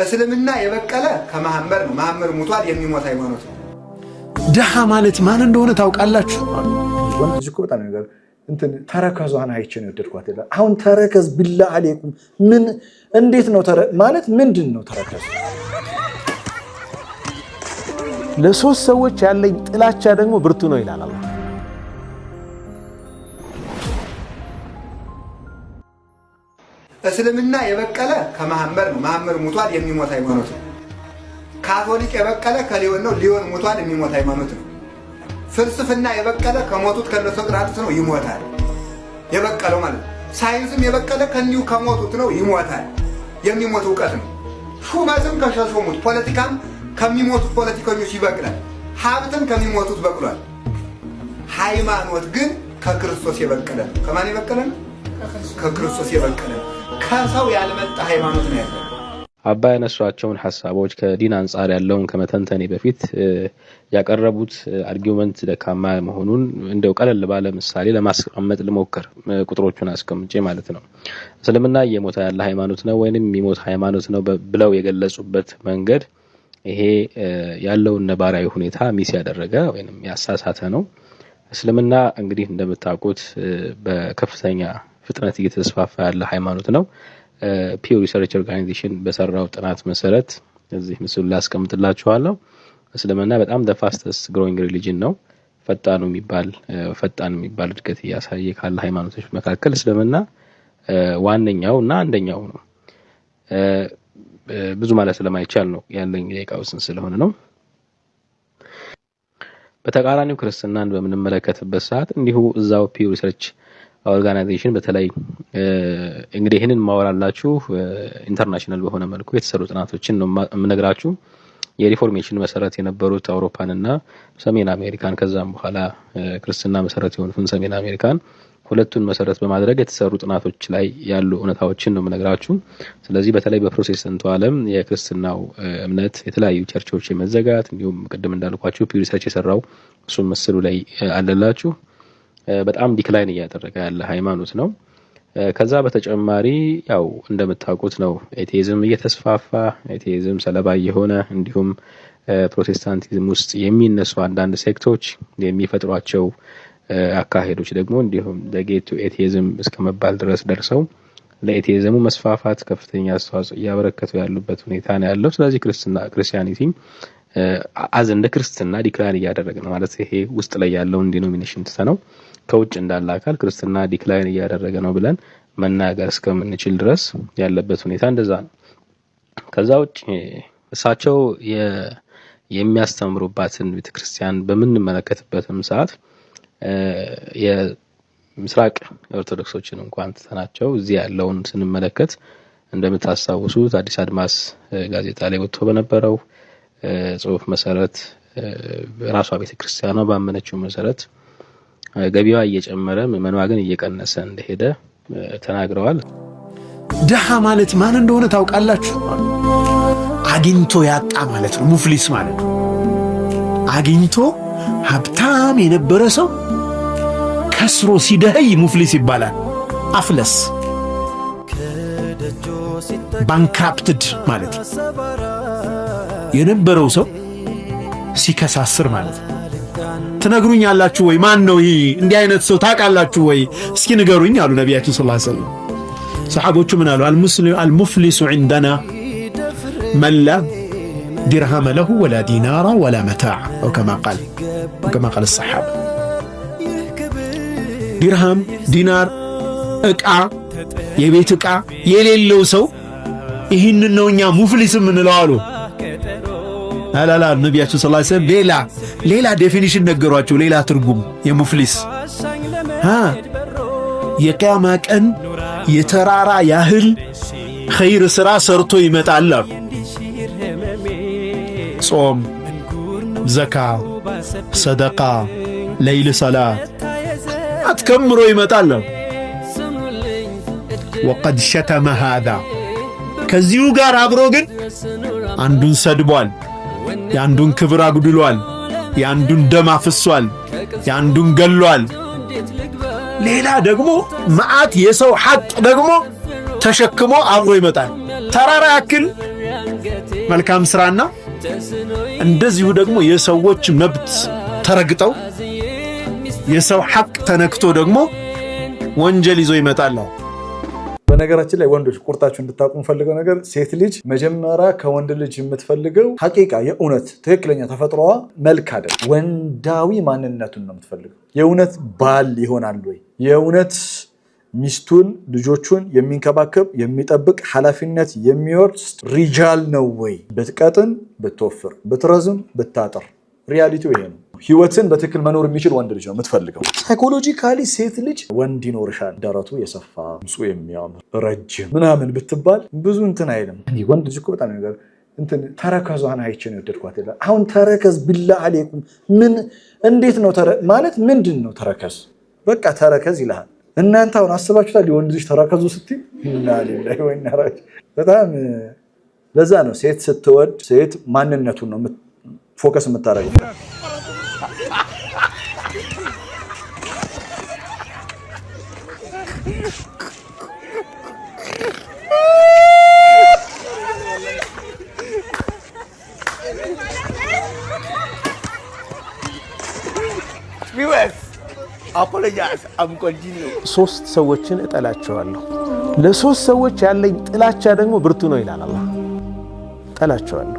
እስልምና የበቀለ ከመሐመድ ነው። መሐመድ ሙቷል፣ የሚሞት ሃይማኖት ነው። ደሃ ማለት ማን እንደሆነ ታውቃላችሁ? ወንድ እኮ በጣም ነገር እንትን ተረከዟን አይቼ ነው የወደድኳት ይላል። አሁን ተረከዝ ቢላህ አለይኩም ምን እንዴት ነው ማለት ምንድን ነው ተረከዝ? ለሶስት ሰዎች ያለኝ ጥላቻ ደግሞ ብርቱ ነው ይላል አላህ። እስልምና የበቀለ ከመሐመድ ነው። መሐመድ ሙቷል፣ የሚሞት ሃይማኖት ነው። ካቶሊክ የበቀለ ከሊዮን ነው። ሊዮን ሙቷል፣ የሚሞት ሃይማኖት ነው። ፍልስፍና የበቀለ ከሞቱት ከሶቅራጥስ ነው፣ ይሞታል። የበቀለው ማለት ሳይንስም የበቀለ ከኒው ከሞቱት ነው፣ ይሞታል። የሚሞት ዕውቀት ነው። ሹመትም ከሾሙት፣ ፖለቲካም ከሚሞቱት ፖለቲከኞች ይበቅላል። ሀብትም ከሚሞቱት በቅሏል። ሃይማኖት ግን ከክርስቶስ የበቀለ ነው። ከማን የበቀለ ነው? ከክርስቶስ የበቀለ ነው። ከሰው ያልመጣ ሃይማኖት ነው ያለው። አባ ያነሷቸውን ሐሳቦች ከዲን አንጻር ያለውን ከመተንተኔ በፊት ያቀረቡት አርጊውመንት ደካማ መሆኑን እንደው ቀለል ባለ ምሳሌ ለማስቀመጥ ልሞክር፣ ቁጥሮቹን አስቀምጬ ማለት ነው። እስልምና እየሞተ ያለ ሃይማኖት ነው ወይንም የሚሞት ሃይማኖት ነው ብለው የገለጹበት መንገድ ይሄ ያለውን ነባራዊ ሁኔታ ሚስ ያደረገ ወይንም ያሳሳተ ነው። እስልምና እንግዲህ እንደምታውቁት በከፍተኛ ፍጥነት እየተስፋፋ ያለ ሃይማኖት ነው። ፒው ሪሰርች ኦርጋናይዜሽን በሰራው ጥናት መሰረት እዚህ ምስሉ ላይ አስቀምጥላችኋለሁ። እስልምና በጣም the fastest growing religion ነው። ፈጣን የሚባል እድገት እያሳየ ካለ ሃይማኖቶች መካከል እስልምና ዋነኛው እና አንደኛው ነው። ብዙ ማለት ስለማይቻል ነው ያለኝ ደቂቃው ስን ስለሆነ ነው። በተቃራኒው ክርስትናን በምንመለከትበት ሰዓት እንዲሁ እዛው ፒው ሪሰርች ኦርጋናይዜሽን በተለይ እንግዲህ ይሄንን ማወራላችሁ ኢንተርናሽናል በሆነ መልኩ የተሰሩ ጥናቶችን ነው የምነግራችሁ። የሪፎርሜሽን መሰረት የነበሩት አውሮፓንና ሰሜን አሜሪካን ከዛም በኋላ ክርስትና መሰረት የሆኑትን ሰሜን አሜሪካን ሁለቱን መሰረት በማድረግ የተሰሩ ጥናቶች ላይ ያሉ እውነታዎችን ነው የምነግራችሁ። ስለዚህ በተለይ በፕሮቴስታንቱ ዓለም የክርስትናው እምነት የተለያዩ ቸርቾች የመዘጋት እንዲሁም ቅድም እንዳልኳችሁ ፒው ሪሰርች የሰራው እሱን ምስሉ ላይ አለላችሁ በጣም ዲክላይን እያደረገ ያለ ሃይማኖት ነው። ከዛ በተጨማሪ ያው እንደምታውቁት ነው ኤቲዝም እየተስፋፋ ኤቲዝም ሰለባ የሆነ እንዲሁም ፕሮቴስታንቲዝም ውስጥ የሚነሱ አንዳንድ ሴክቶች የሚፈጥሯቸው አካሄዶች ደግሞ እንዲሁም ለጌቱ ኤቲዝም እስከመባል ድረስ ደርሰው ለኤቲዝሙ መስፋፋት ከፍተኛ አስተዋጽኦ እያበረከቱ ያሉበት ሁኔታ ነው ያለው። ስለዚህ ክርስቲያኒቲ እንደ ክርስትና ዲክላይን እያደረገ ነው ማለት ይሄ ውስጥ ላይ ያለውን ዲኖሚኔሽን ተነው ከውጭ እንዳለ አካል ክርስትና ዲክላይን እያደረገ ነው ብለን መናገር እስከምንችል ድረስ ያለበት ሁኔታ እንደዛ ነው። ከዛ ውጭ እሳቸው የሚያስተምሩባትን ቤተክርስቲያን በምንመለከትበትም ሰዓት የምስራቅ ኦርቶዶክሶችን እንኳን ተናቸው እዚህ ያለውን ስንመለከት እንደምታስታውሱት አዲስ አድማስ ጋዜጣ ላይ ወጥቶ በነበረው ጽሁፍ መሰረት ራሷ ቤተክርስቲያኗ ባመነችው መሰረት ገቢዋ እየጨመረ ምዕመኗ ግን እየቀነሰ እንደሄደ ተናግረዋል። ደሃ ማለት ማን እንደሆነ ታውቃላችሁ? አግኝቶ ያጣ ማለት ነው። ሙፍሊስ ማለት ነው። አግኝቶ ሀብታም የነበረ ሰው ከስሮ ሲደህይ ሙፍሊስ ይባላል። አፍለስ ባንክራፕትድ ማለት ነው። የነበረው ሰው ሲከሳስር ማለት ነው። ትነግሩኛላችሁ ወይ ማን ነው ይሄ? እንዲህ አይነት ሰው ታውቃላችሁ ወይ? እስኪ ንገሩኝ አሉ ነቢያችን ሰለላሁ ዐለይሂ ወሰለም። ሰሃቦቹ ምን አሉ? አልሙፍሊሱ عندنا من لا درهم له ولا دينار ولا متاع او كما قال الصحابه. درهم ዲናር ዕቃ የቤት ዕቃ የሌለው ሰው ይህን ነው እኛ ሙፍሊስ የምንለው አሉ። አላላ ነቢያችን ሰለላሁ ዐለይሂ ወሰለም ሌላ ዴፊኒሽን ነገሯቸው። ሌላ ትርጉም የሙፍሊስ የቂያማ ቀን የተራራ ያህል ኸይር ስራ ሰርቶ ይመጣል አሉ። ጾም፣ ዘካ፣ ሰደቃ፣ ለይል ሰላት አትከምሮ ይመጣል አሉ። ወቀድ ሸተመ هذا ከዚሁ ጋር አብሮ ግን አንዱን ሰድቧል፣ ያንዱን ክብር አጉድሏል፣ ያንዱን ደም አፍሷል፣ ያንዱን ገሏል። ሌላ ደግሞ መዓት የሰው ሐቅ ደግሞ ተሸክሞ አብሮ ይመጣል። ተራራ ያክል መልካም ስራና እንደዚሁ ደግሞ የሰዎች መብት ተረግጠው የሰው ሐቅ ተነክቶ ደግሞ ወንጀል ይዞ ይመጣል። በነገራችን ላይ ወንዶች ቁርጣችሁ እንድታውቁ ፈልገው ነገር ሴት ልጅ መጀመሪያ ከወንድ ልጅ የምትፈልገው ሐቂቃ የእውነት ትክክለኛ ተፈጥሮዋ መልክ አይደል፣ ወንዳዊ ማንነቱን ነው የምትፈልገው። የእውነት ባል ይሆናል ወይ? የእውነት ሚስቱን ልጆቹን የሚንከባከብ የሚጠብቅ ኃላፊነት የሚወስድ ሪጃል ነው ወይ? ብትቀጥን ብትወፍር ብትረዝም ብታጠር ሪያሊቲው ይሄ ነው። ህይወትን በትክክል መኖር የሚችል ወንድ ልጅ ነው የምትፈልገው። ሳይኮሎጂካሊ ሴት ልጅ ወንድ ይኖርሻል፣ ደረቱ የሰፋ ምጹ የሚያምር ረጅም ምናምን ብትባል ብዙ እንትን አይልም። ወንድ ልጅ እኮ በጣም ነገር እንትን ተረከዟን አይቼ ነው የወደድኳት ይላል። አሁን ተረከዝ ቢላ አለይኩም ምን እንዴት ነው ማለት ምንድን ነው ተረከዝ? በቃ ተረከዝ ይልሃል። እናንተ አሁን አስባችሁታል? የወንድ ልጅ ተረከዙ ስትይ እና ሊላሂ ወኢና ኢለይሂ በጣም ለዛ ነው ሴት ስትወድ ሴት ማንነቱን ነው ፎከስ የምታደርገው። ሶስት ሰዎችን እጠላቸዋለሁ፣ ለሶስት ሰዎች ያለኝ ጥላቻ ደግሞ ብርቱ ነው ይላል አላህ። እጠላቸዋለሁ።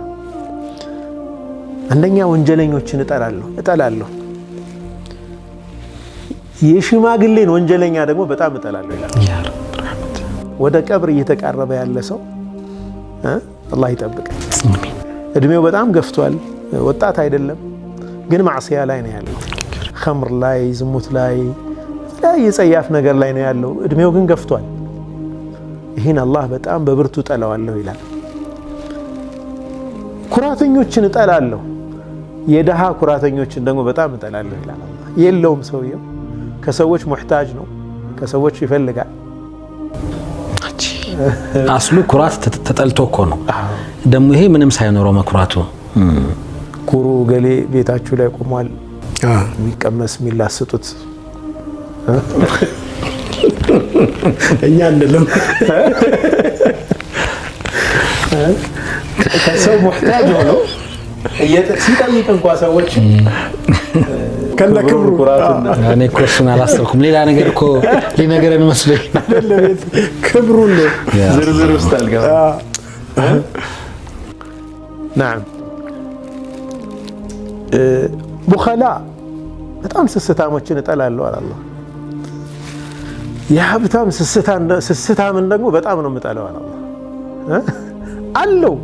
አንደኛ ወንጀለኞችን እጠላለሁ። የሽማግሌን ወንጀለኛ ደግሞ በጣም እጠላለሁ ይላል። ወደ ቀብር እየተቃረበ ያለ ሰው አላህ ይጠብቀን። እድሜው በጣም ገፍቷል፣ ወጣት አይደለም፣ ግን ማዕሲያ ላይ ነው ያለው። ኸምር ላይ፣ ዝሙት ላይ፣ የጸያፍ ነገር ላይ ነው ያለው። እድሜው ግን ገፍቷል። ይህን አላህ በጣም በብርቱ እጠላዋለሁ ይላል። ኩራተኞችን እጠላለሁ፣ የደሃ ኩራተኞችን ደግሞ በጣም እጠላለሁ ይላል አላህ። የለውም ሰውየው፣ ከሰዎች ሙህታጅ ነው፣ ከሰዎች ይፈልጋል። አስሉ ኩራት ተጠልቶ እኮ ነው ደግሞ ይሄ ምንም ሳይኖረው መኩራቱ። ኩሩ ገሌ ቤታችሁ ላይ ቆሟል፣ የሚቀመስ የሚላስጡት እኛ አንልም። ከሰው ሙህታጅ ሆኖ ሲጠይቅ እንኳን ሰዎች ከነክብሩ እኔ እኮ እሱን አላሰብኩም። ሌላ ነገር እኮ ሊነገረን መስሎኝ ክብሩን ዝርዝር ውስጥ አልገባም። ናም ቡኸላ በጣም ስስታሞችን እጠላለሁ አለ አላህ። የሀብታም ስስታምን ደግሞ በጣም ነው የምጠላው አለ አላህ። አለው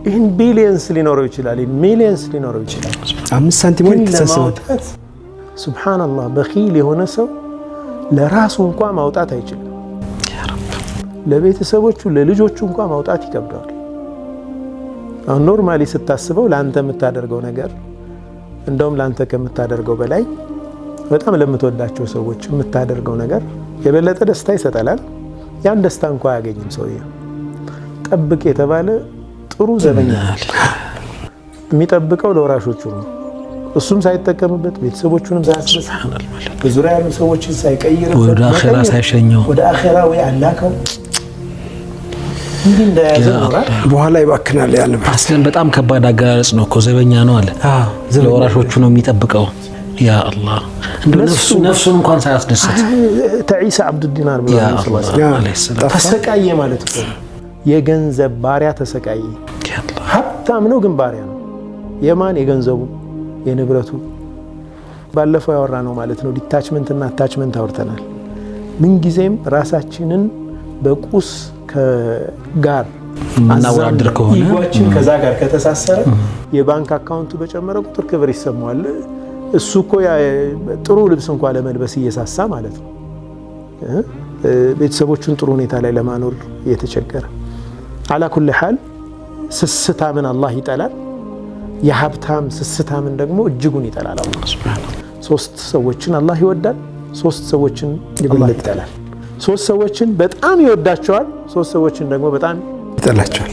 ይህን ቢሊየንስ ሊኖረው ይችላል፣ ሚሊየንስ ሊኖረው ይችላል። 5 ሳንቲም ወይ ተሰሰተ። ሱብሃንአላህ በኺል የሆነ ሰው ለራሱ እንኳን ማውጣት አይችልም። ያ ረብ ለቤተሰቦቹ ለልጆቹ እንኳን ማውጣት ይከብዳል። አሁን ኖርማሊ ስታስበው ለአንተ የምታደርገው ነገር እንደውም ለአንተ ከምታደርገው በላይ በጣም ለምትወዳቸው ሰዎች የምታደርገው ነገር የበለጠ ደስታ ይሰጣል። ያን ደስታ እንኳን አያገኝም ሰውየው። ጠብቅ የተባለ ጥሩ ዘበኛ የሚጠብቀው ለወራሾቹ ነው። እሱም ሳይጠቀምበት ቤተሰቦቹንም ሳያስበስ በዙሪያ ያሉ ሰዎችን ሳይቀይርበት ወደ አኺራ ሳይሸኘው ወደ አኺራ ወይ አላከው እንዲህ እንደያዘ በኋላ ይባክናል። ያለ አስለን በጣም ከባድ አገላለጽ ነው እኮ ዘበኛ ነው አለ። ለወራሾቹ ነው የሚጠብቀው። ያ አላህ እንደው ነፍሱን እንኳን ሳያስደስት ተዒሳ አብዱ ዲናር ተሰቃየ ማለት እኮ የገንዘብ ባሪያ ተሰቃየ። ሀብታም ነው ግን ባሪያ ነው። የማን የገንዘቡ የንብረቱ። ባለፈው ያወራ ነው ማለት ነው። ዲታችመንት እና አታችመንት አውርተናል። ምን ጊዜም ራሳችንን በቁስ ጋር እናወራድር ከሆነ ኢጓችን ከዛ ጋር ከተሳሰረ የባንክ አካውንቱ በጨመረ ቁጥር ክብር ይሰማዋል። እሱ እኮ ጥሩ ልብስ እንኳን ለመልበስ እየሳሳ ማለት ነው። ቤተሰቦቹን ጥሩ ሁኔታ ላይ ለማኖር እየተቸገረ አላ ኩል ሐል ስስታምን አላህ ይጠላል። የሀብታም ስስታምን ደግሞ እጅጉን ይጠላል አላህ ሱብሃነሁ። ሶስት ሰዎችን አላህ ይወዳል፣ ሶስት ሰዎችን አላህ ይጠላል። ሶስት ሰዎችን በጣም ይወዳቸዋል፣ ሶስት ሰዎችን ደግሞ በጣም ይጠላቸዋል።